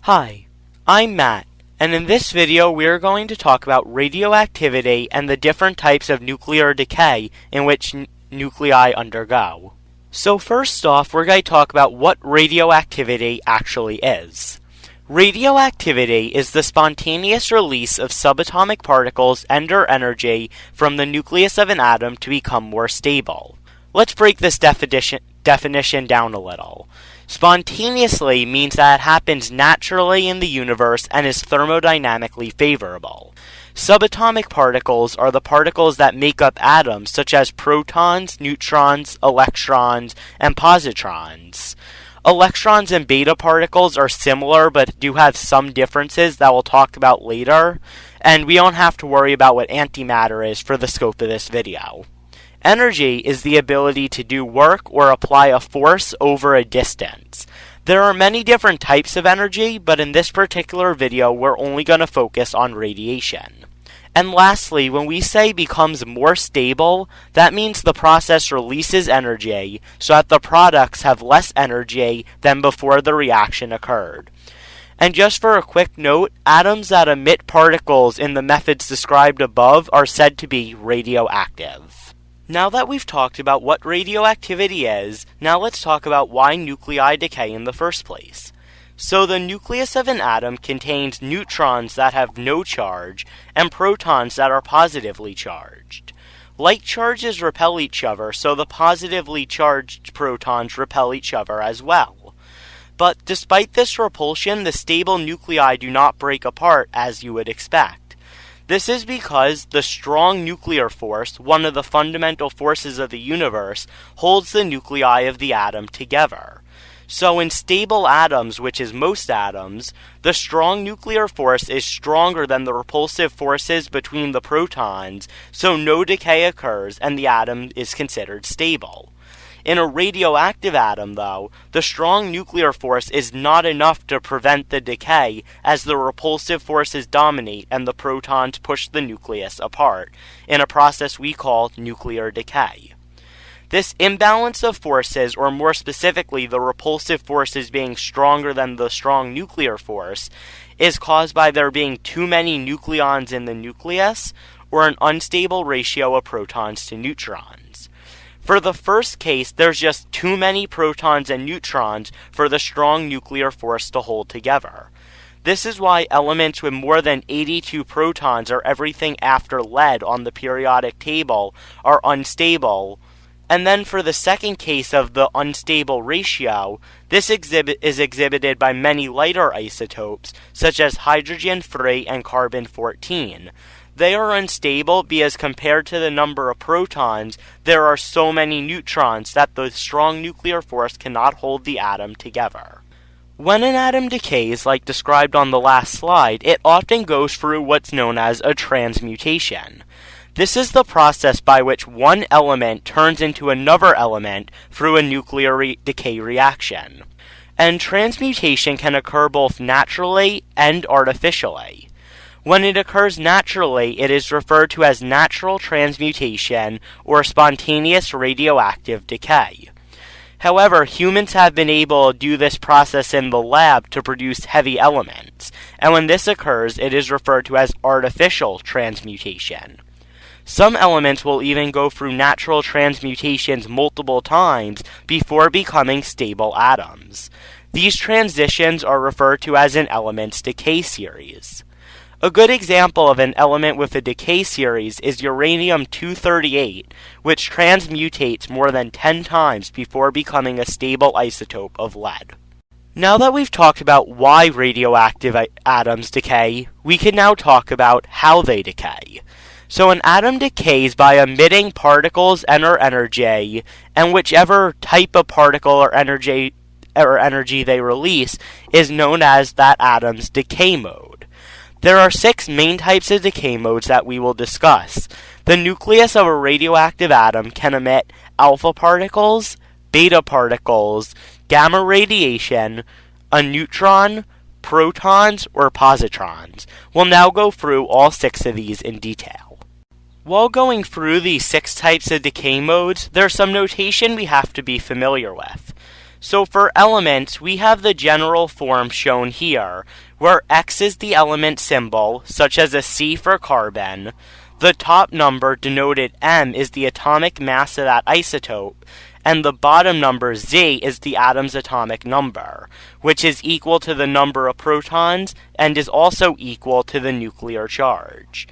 Hi, I'm Matt, and in this video we are going to talk about radioactivity and the different types of nuclear decay in which nuclei undergo. So first off, we're going to talk about what radioactivity actually is. Radioactivity is the spontaneous release of subatomic particles and/or energy from the nucleus of an atom to become more stable. Let's break this definition down a little. Spontaneously means that it happens naturally in the universe and is thermodynamically favorable. Subatomic particles are the particles that make up atoms, such as protons, neutrons, electrons, and positrons. Electrons and beta particles are similar but do have some differences that we'll talk about later, and we don't have to worry about what antimatter is for the scope of this video. Energy is the ability to do work or apply a force over a distance. There are many different types of energy, but in this particular video we're only going to focus on radiation. And lastly, when we say becomes more stable, that means the process releases energy so that the products have less energy than before the reaction occurred. And just for a quick note, atoms that emit particles in the methods described above are said to be radioactive. Now that we've talked about what radioactivity is, now let's talk about why nuclei decay in the first place. So the nucleus of an atom contains neutrons that have no charge and protons that are positively charged. Like charges repel each other, so the positively charged protons repel each other as well. But despite this repulsion, the stable nuclei do not break apart as you would expect. This is because the strong nuclear force, one of the fundamental forces of the universe, holds the nuclei of the atom together. So in stable atoms, which is most atoms, the strong nuclear force is stronger than the repulsive forces between the protons, so no decay occurs and the atom is considered stable. In a radioactive atom, though, the strong nuclear force is not enough to prevent the decay as the repulsive forces dominate and the protons push the nucleus apart, in a process we call nuclear decay. This imbalance of forces, or more specifically the repulsive forces being stronger than the strong nuclear force, is caused by there being too many nucleons in the nucleus, or an unstable ratio of protons to neutrons. For the first case, there's just too many protons and neutrons for the strong nuclear force to hold together. This is why elements with more than 82 protons, or everything after lead on the periodic table, are unstable. And then for the second case of the unstable ratio, this is exhibited by many lighter isotopes, such as hydrogen-3 and carbon-14. They are unstable because compared to the number of protons, there are so many neutrons that the strong nuclear force cannot hold the atom together. When an atom decays, like described on the last slide, it often goes through what's known as a transmutation. This is the process by which one element turns into another element through a nuclear decay reaction. And transmutation can occur both naturally and artificially. When it occurs naturally, it is referred to as natural transmutation or spontaneous radioactive decay. However, humans have been able to do this process in the lab to produce heavy elements, and when this occurs, it is referred to as artificial transmutation. Some elements will even go through natural transmutations multiple times before becoming stable atoms. These transitions are referred to as an element's decay series. A good example of an element with a decay series is uranium-238, which transmutates more than 10 times before becoming a stable isotope of lead. Now that we've talked about why radioactive atoms decay, we can now talk about how they decay. So an atom decays by emitting particles and/or energy, and whichever type of particle or energy they release is known as that atom's decay mode. There are 6 main types of decay modes that we will discuss. The nucleus of a radioactive atom can emit alpha particles, beta particles, gamma radiation, a neutron, protons, or positrons. We'll now go through all 6 of these in detail. While going through these 6 types of decay modes, there's some notation we have to be familiar with. So for elements, we have the general form shown here, where X is the element symbol, such as a C for carbon. The top number, denoted M, is the atomic mass of that isotope, and the bottom number, Z, is the atom's atomic number, which is equal to the number of protons and is also equal to the nuclear charge.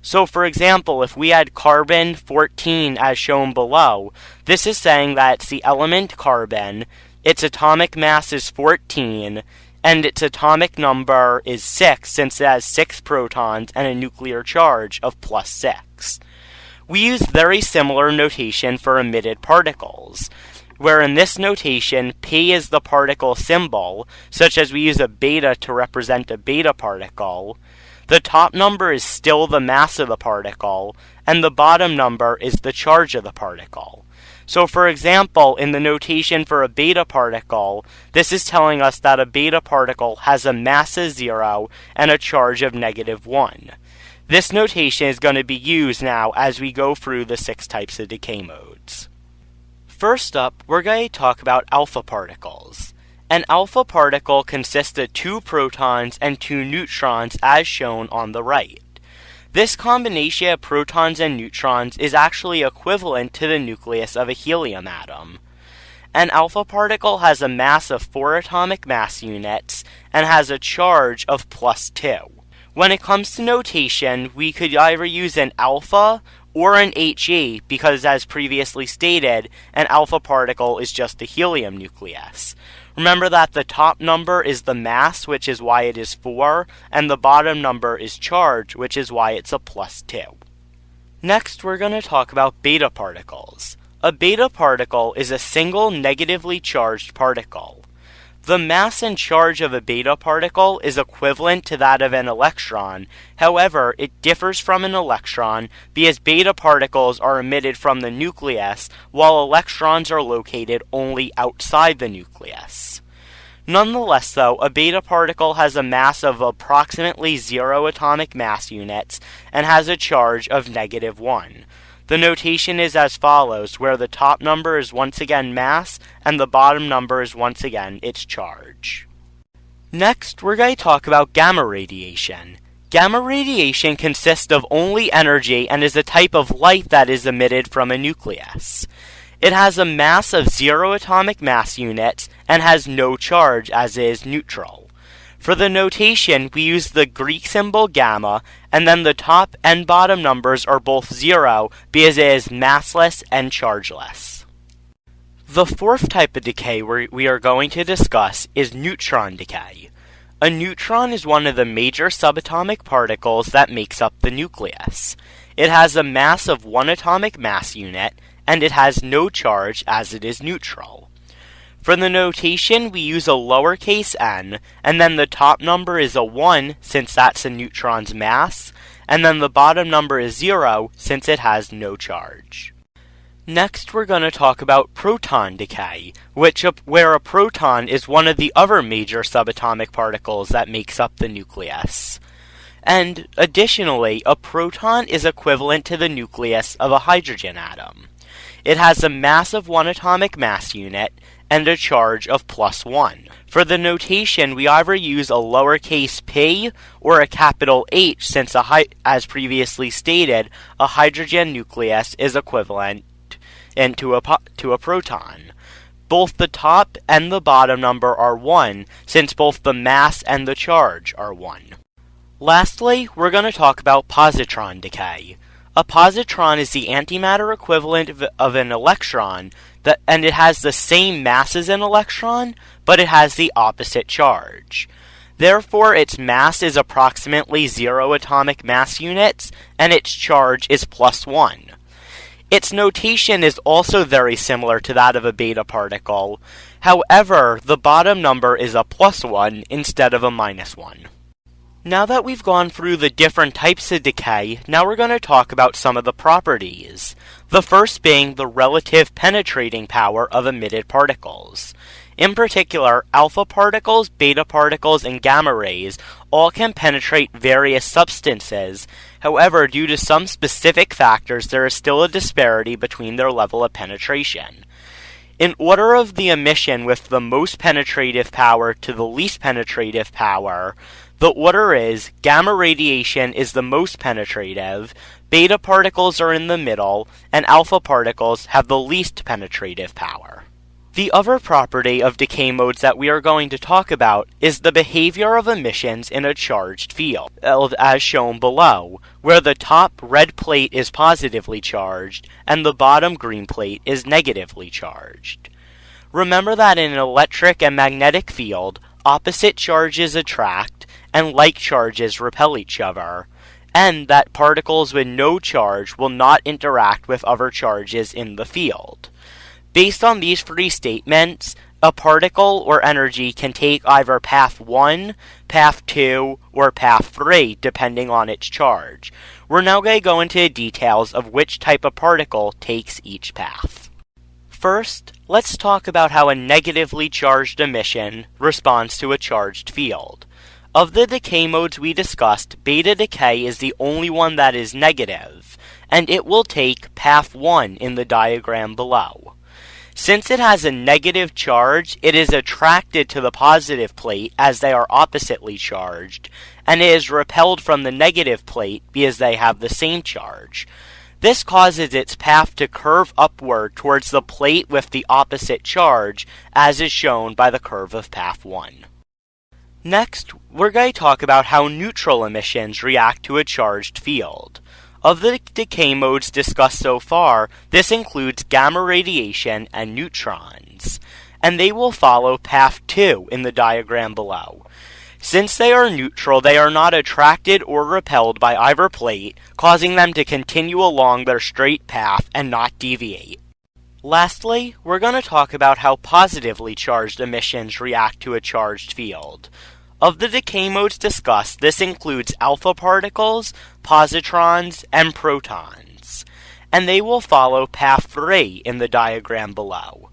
So for example, if we had carbon 14 as shown below, this is saying that it's the element carbon, its atomic mass is 14, and its atomic number is 6 since it has 6 protons and a nuclear charge of plus 6. We use very similar notation for emitted particles, where in this notation, P is the particle symbol, such as we use a beta to represent a beta particle. The top number is still the mass of the particle, and the bottom number is the charge of the particle. So for example, in the notation for a beta particle, this is telling us that a beta particle has a mass of 0 and a charge of -1. This notation is going to be used now as we go through the 6 types of decay modes. First up, we're going to talk about alpha particles. An alpha particle consists of 2 protons and 2 neutrons as shown on the right. This combination of protons and neutrons is actually equivalent to the nucleus of a helium atom. An alpha particle has a mass of 4 atomic mass units and has a charge of plus 2. When it comes to notation, we could either use an alpha or an He because, as previously stated, an alpha particle is just a helium nucleus. Remember that the top number is the mass, which is why it is 4, and the bottom number is charge, which is why it's a plus 2. Next, we're going to talk about beta particles. A beta particle is a single negatively charged particle. The mass and charge of a beta particle is equivalent to that of an electron. However, it differs from an electron because beta particles are emitted from the nucleus, while electrons are located only outside the nucleus. Nonetheless, though, a beta particle has a mass of approximately 0 atomic mass units and has a charge of -1. The notation is as follows, where the top number is once again mass, and the bottom number is once again its charge. Next, we're going to talk about gamma radiation. Gamma radiation consists of only energy and is a type of light that is emitted from a nucleus. It has a mass of 0 atomic mass units and has no charge, as it is neutral. For the notation, we use the Greek symbol gamma, and then the top and bottom numbers are both 0 because it is massless and chargeless. The 4th type of decay we are going to discuss is neutron decay. A neutron is one of the major subatomic particles that makes up the nucleus. It has a mass of 1 atomic mass unit, and it has no charge as it is neutral. For the notation, we use a lowercase n, and then the top number is a 1 since that's a neutron's mass, and then the bottom number is 0 since it has no charge. Next, we're going to talk about proton decay, where a proton is one of the other major subatomic particles that makes up the nucleus. And additionally, a proton is equivalent to the nucleus of a hydrogen atom. It has a mass of 1 atomic mass unit and a charge of +1. For the notation, we either use a lowercase p or a capital H since, as previously stated, a hydrogen nucleus is equivalent to a proton. Both the top and the bottom number are 1 since both the mass and the charge are 1. Lastly, we're going to talk about positron decay. A positron is the antimatter equivalent of an electron, and it has the same mass as an electron, but it has the opposite charge. Therefore, its mass is approximately 0 atomic mass units, and its charge is +1. Its notation is also very similar to that of a beta particle. However, the bottom number is a +1 instead of a -1. Now that we've gone through the different types of decay, now we're going to talk about some of the properties. The first being the relative penetrating power of emitted particles. In particular, alpha particles, beta particles, and gamma rays all can penetrate various substances. However, due to some specific factors, there is still a disparity between their level of penetration. In order of the emission with the most penetrative power to the least penetrative power, the order is gamma radiation is the most penetrative, beta particles are in the middle, and alpha particles have the least penetrative power. The other property of decay modes that we are going to talk about is the behavior of emissions in a charged field, as shown below, where the top red plate is positively charged and the bottom green plate is negatively charged. Remember that in an electric and magnetic field, opposite charges attract and like charges repel each other, and that particles with no charge will not interact with other charges in the field. Based on these three statements, a particle or energy can take either path 1, path 2, or path 3, depending on its charge. We're now going to go into the details of which type of particle takes each path. First, let's talk about how a negatively charged emission responds to a charged field. Of the decay modes we discussed, beta decay is the only one that is negative, and it will take path 1 in the diagram below. Since it has a negative charge, it is attracted to the positive plate as they are oppositely charged, and it is repelled from the negative plate because they have the same charge. This causes its path to curve upward towards the plate with the opposite charge, as is shown by the curve of path 1. Next, we're going to talk about how neutral emissions react to a charged field. Of the decay modes discussed so far, this includes gamma radiation and neutrons, and they will follow path 2 in the diagram below. Since they are neutral, they are not attracted or repelled by either plate, causing them to continue along their straight path and not deviate. Lastly, we're going to talk about how positively charged emissions react to a charged field. Of the decay modes discussed, this includes alpha particles, positrons, and protons, and they will follow path 3 in the diagram below.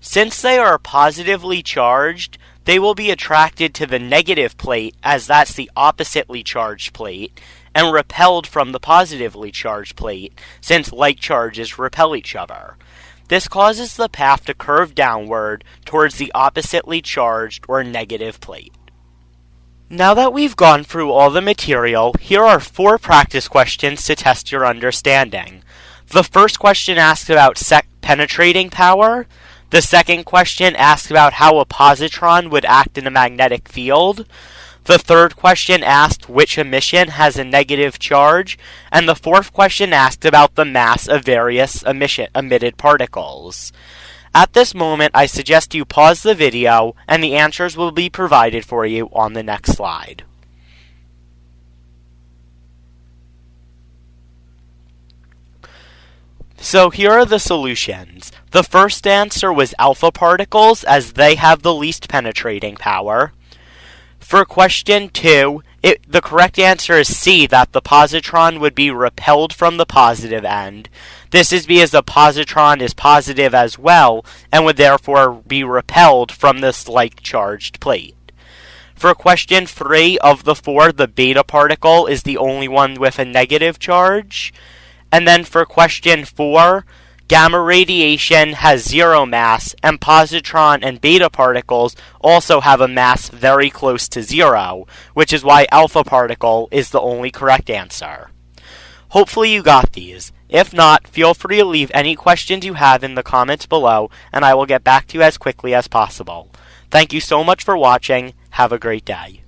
Since they are positively charged, they will be attracted to the negative plate, as that's the oppositely charged plate, and repelled from the positively charged plate, since like charges repel each other. This causes the path to curve downward towards the oppositely charged or negative plate. Now that we've gone through all the material, here are 4 practice questions to test your understanding. The first question asks about penetrating power. The second question asks about how a positron would act in a magnetic field. The third question asked which emission has a negative charge. And the fourth question asked about the mass of various emitted particles. At this moment, I suggest you pause the video, and the answers will be provided for you on the next slide. So here are the solutions. The first answer was alpha particles, as they have the least penetrating power. For question 2, the correct answer is C, that the positron would be repelled from the positive end. This is because the positron is positive as well, and would therefore be repelled from this like-charged plate. For question 3 of the 4, the beta particle is the only one with a negative charge. And then for question 4, gamma radiation has 0 mass, and positron and beta particles also have a mass very close to 0, which is why alpha particle is the only correct answer. Hopefully you got these. If not, feel free to leave any questions you have in the comments below, and I will get back to you as quickly as possible. Thank you so much for watching. Have a great day.